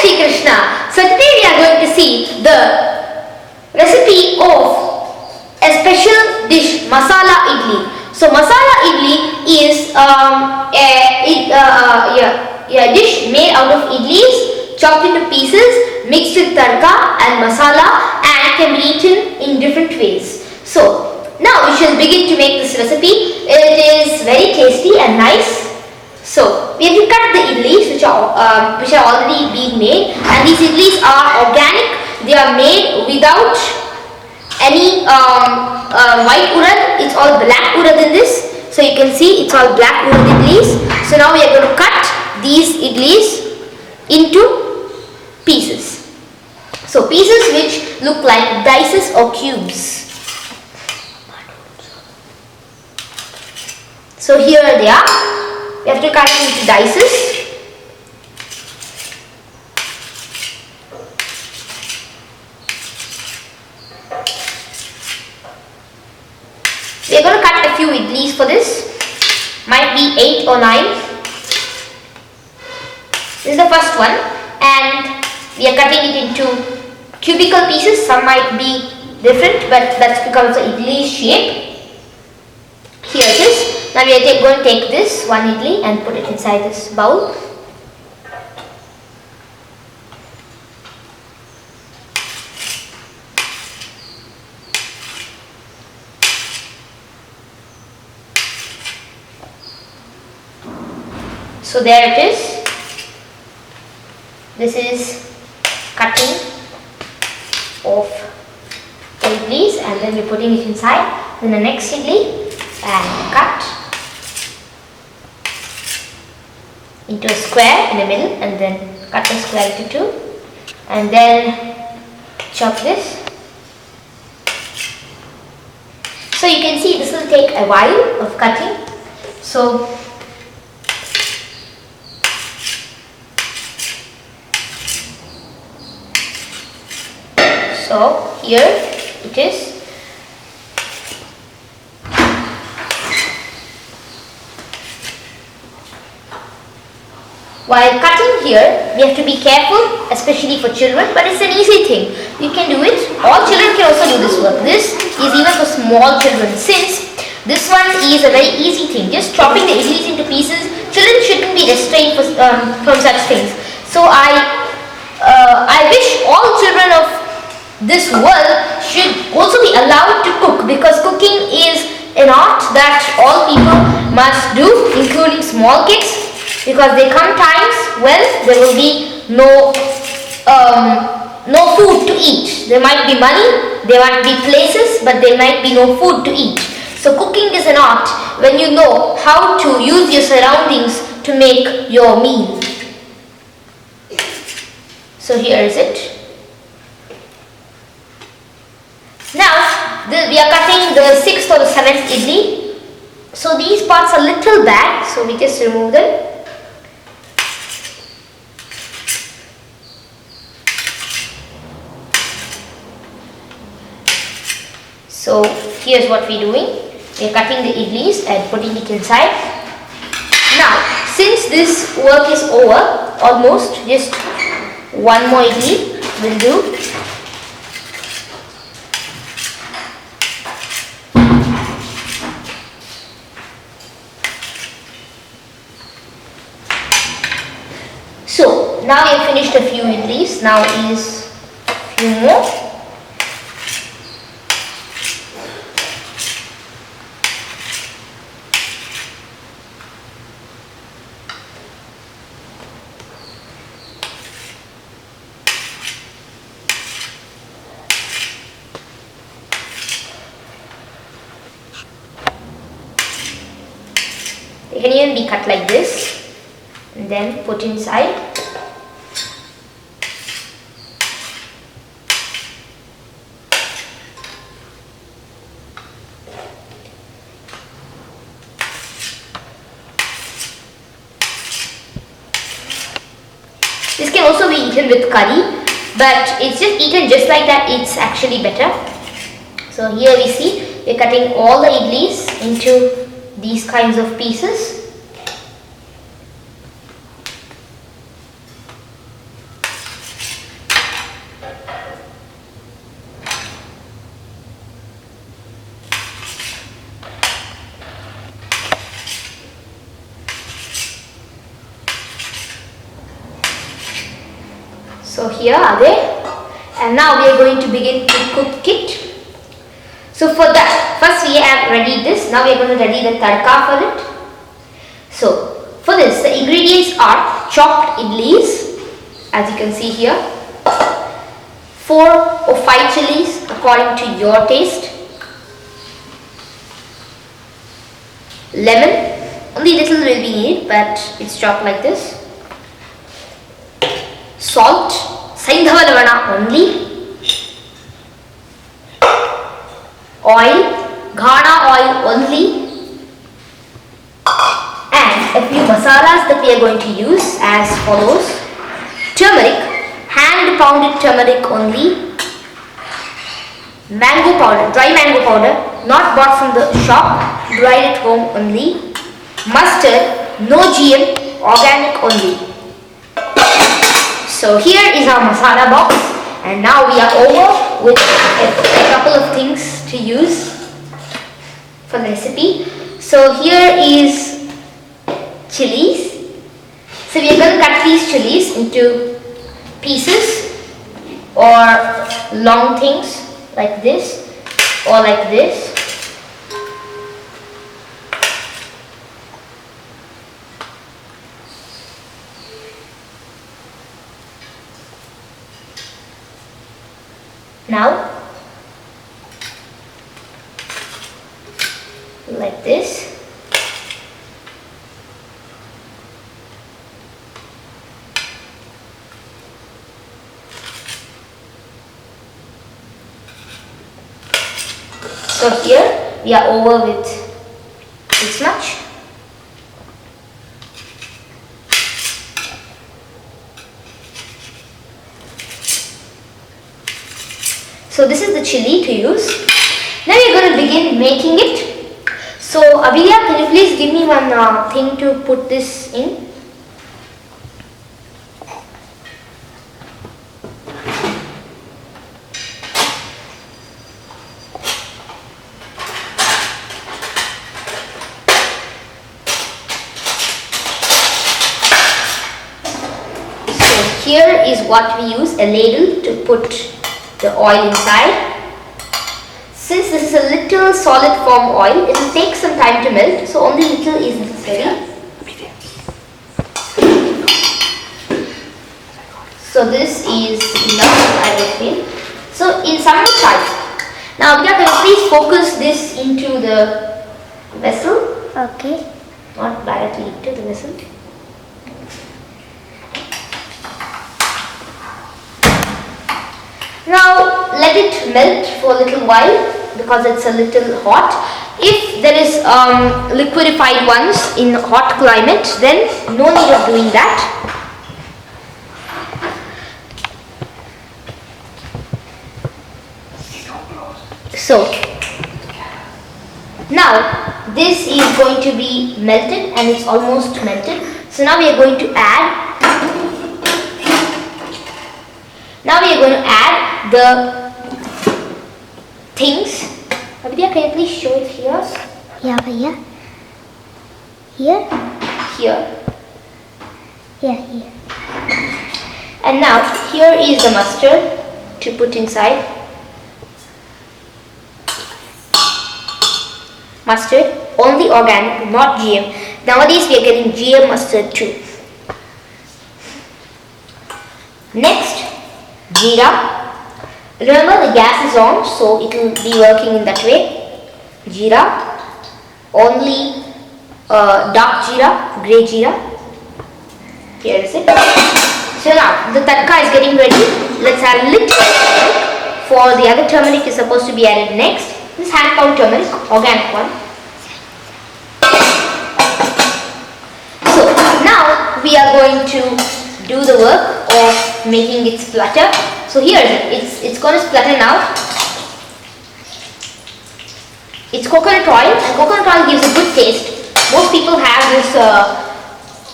Shri Krishna. So today we are going to see the recipe of a special dish, masala idli. So masala idli is a dish made out of idlis, chopped into pieces, mixed with tadka and masala, and can be eaten in different ways. So now we shall begin to make this recipe. It is very tasty and nice. So we have to cut the idlis which are already being made, and these idlis are organic. They are made without any white urad. It's all black urad in this. So you can see it's all black urad idlis. So now we are going to cut these idlis into pieces. So pieces which look like dices or cubes. So here they are. We have to cut it into dices. We are going to cut a few idlis for this. Might be 8 or 9. This is the first one, and we are cutting it into cubical pieces. Some might be different, but that's because of the idli shape. Here it is. Now we are going to take this one idli and put it inside this bowl. So there it is. This is cutting of the idlis, and then we're putting it inside. Then the next idli and cut into a square in the middle, and then cut the square into two, and then chop this. So you can see this will take a while of cutting. So here it is. While cutting here, we have to be careful, especially for children, but it's an easy thing. You can do it. All children can also do this work. This is even for small children, since this one is a very easy thing. Just chopping the idlis into pieces. Children shouldn't be restrained from such things. So I wish all children of this world should also be allowed to cook, because cooking is an art that all people must do, including small kids. Because there come times when there will be no food to eat. There might be money, there might be places, but there might be no food to eat. So cooking is an art when you know how to use your surroundings to make your meal. So here is it. Now we are cutting the 6th or the 7th idli. So these parts are little bad, so we just remove them. So here's what we're doing. We're cutting the idlis and putting it inside. Now, since this work is over, almost, just one more idli will do. So now we have finished a few idlis. Now is a few more. They can even be cut like this and then put inside. This can also be eaten with curry, but it's just eaten just like that, it's actually better. So here we see we're cutting all the idlis into these kinds of pieces. So here are they, and now we are going to begin to cook it. So for that, first we have ready this. Now we are going to ready the tadka for it. So for this, the ingredients are chopped idlis, as you can see here, 4 or 5 chilies according to your taste, lemon, only little will be needed, but it's chopped like this, salt, saindhava lavana only, oil, ghana oil only, and a few masalas that we are going to use as follows: turmeric, hand pounded turmeric only, mango powder, dry mango powder, not bought from the shop, dried at home only, mustard, no GM, organic only. So here is our masala box, and now we are over with a couple of things to use for the recipe. So here is chilies. So we are going to cut these chilies into pieces or long things like this or like this. Now, like this. So here we are over with this much. So this is the chili to use. Now we are going to begin making it. So Abhigya, can you please give me one thing to put this in? So here is what we use, a ladle to put the oil inside. Since this is a little solid form oil, it will take some time to melt, so only little is necessary. So this is enough, I will feel. So in some more time. Now Abhigya, can you please focus this into the vessel? Okay. Not directly into the vessel. Now let it melt for a little while because it's a little hot. If there is liquefied ones in hot climate, then no need of doing that. So now this is going to be melted and it's almost melted. So now we are going to add the things. Abhigya, can you please show it here? Yeah, bhaiya. Here? Here. Yeah, here. And now here is the mustard to put inside. Mustard, only organic, not GM. Nowadays we are getting GM mustard too. Next, jeera. Remember the gas is on, so it will be working in that way. Jeera, only dark jeera, grey jeera. Here is it. So now the tadka is getting ready. Let's add a little turmeric. For the other turmeric is supposed to be added next. This hand pound turmeric, organic one. So now we are going to do the work of making it splatter. So here it's going to splatter now. It's coconut oil, and coconut oil gives a good taste. Most people have this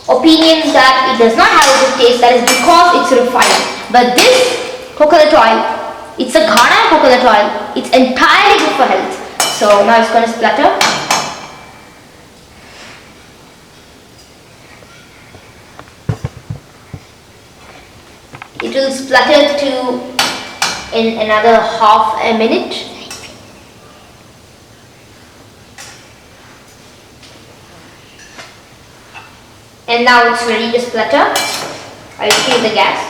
opinion that it does not have a good taste. That is because it's refined. But this coconut oil, it's a ghana coconut oil. It's entirely good for health. So now it's going to splatter. It will splutter to in another half a minute. And now it's ready to splutter. I will save the gas.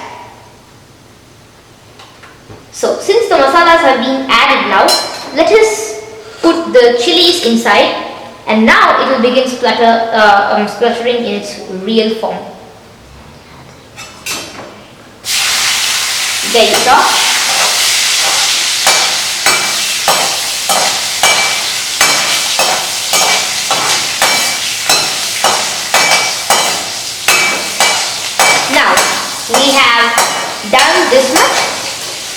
So since the masalas have been added now, let us put the chilies inside, and now it will begin spluttering in its real form. There you go. Now we have done this much,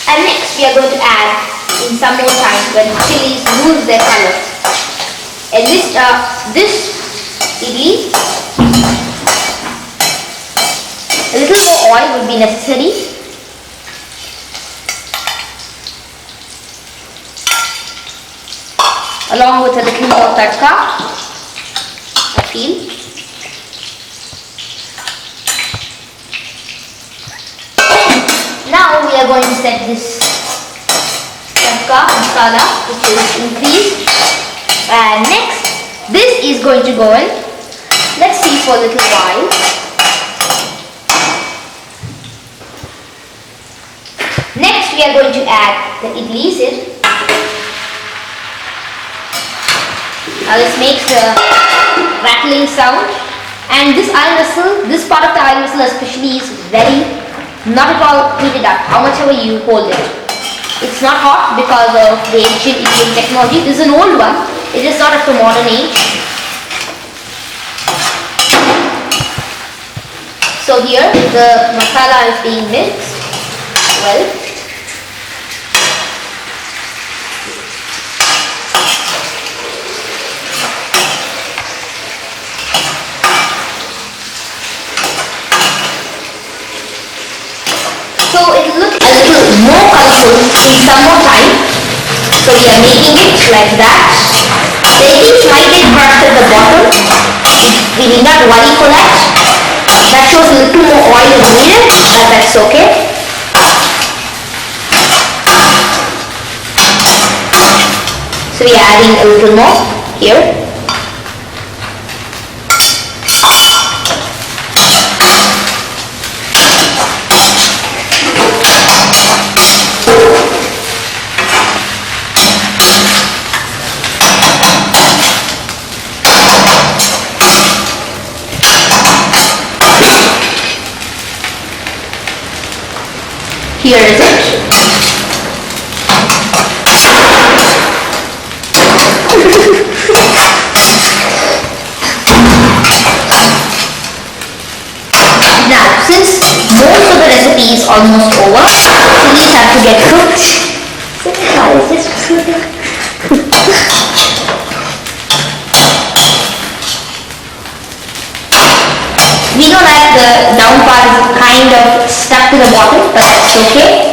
and next we are going to add in some more time when chilies lose their color. And this idli, a little more oil would be necessary. Along with a little more tadka, I feel. Now we are going to set this tadka masala, which is increased. And next, this is going to go in. Let's see for a little while. Next, we are going to add the idlis in. Now this makes a rattling sound, and this iron vessel, this part of the iron vessel especially, is not at all heated up, how much ever you hold it. It's not hot because of the ancient Indian technology. This is an old one. It is not of the modern age. So here the masala is being mixed well. So it will look a little more colorful in some more time. So we are making it like that. The eggs might get crushed at the bottom. We need not worry for that. That shows a little more oil is needed, but that's okay. So we are adding a little more here. Here is it. Now, since most of the recipe is almost over, chilies have to get cooked. How is this? We know that the down part is kind of stuck to the bottom, but that's okay.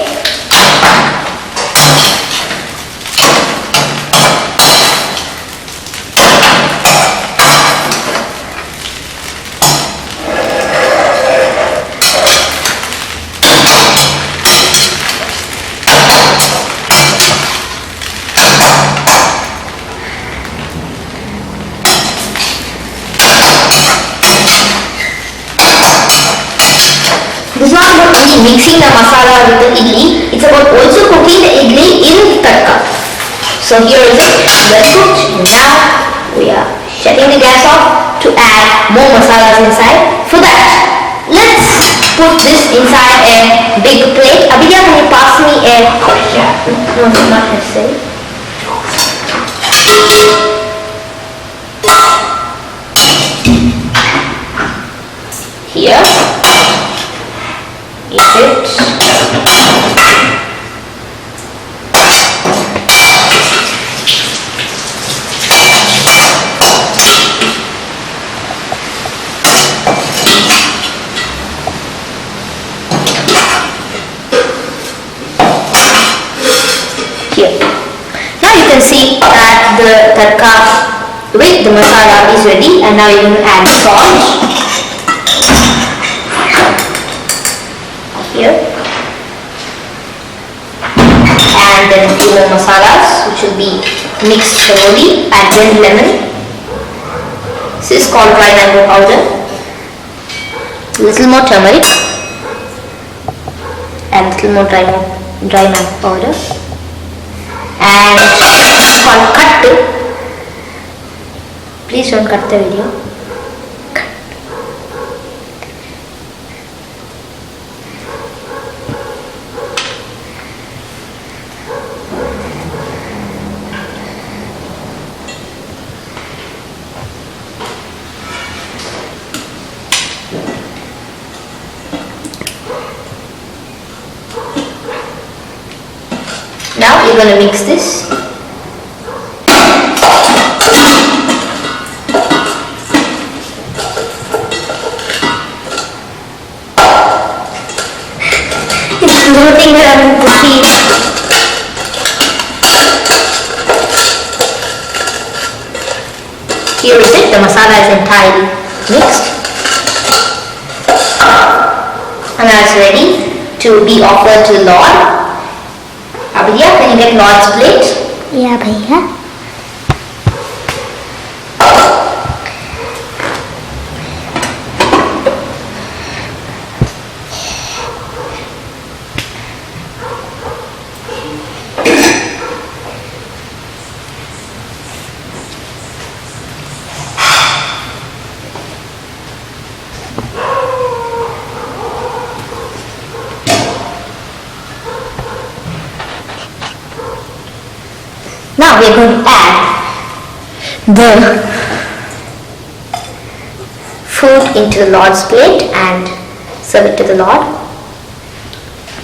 It's not about only mixing the masala with the idli, it's about also cooking the idli in tadka. So here is it, well cooked. Now we are shutting the gas off to add more masalas inside. For that, let's put this inside a big plate. Abhigya, can you pass me a... No, it's not necessary. Here. Is it? Here. Now you can see that the tadka with the masala is ready, and now you're going to add salt. Here. masalas, which will be mixed thoroughly, and then lemon. This is called dry mango powder. Little more turmeric and little more dry mango powder, and this is called cut. Please don't cut the video. Now you're going to mix this. It's floating around the sea. Here is it, the masala is entirely mixed. And now it's ready to be offered to the Lord. Abhigya, can you get Lord's plate? Yeah, bhaiya. Now we are going to add the food into the Lord's plate and serve it to the Lord.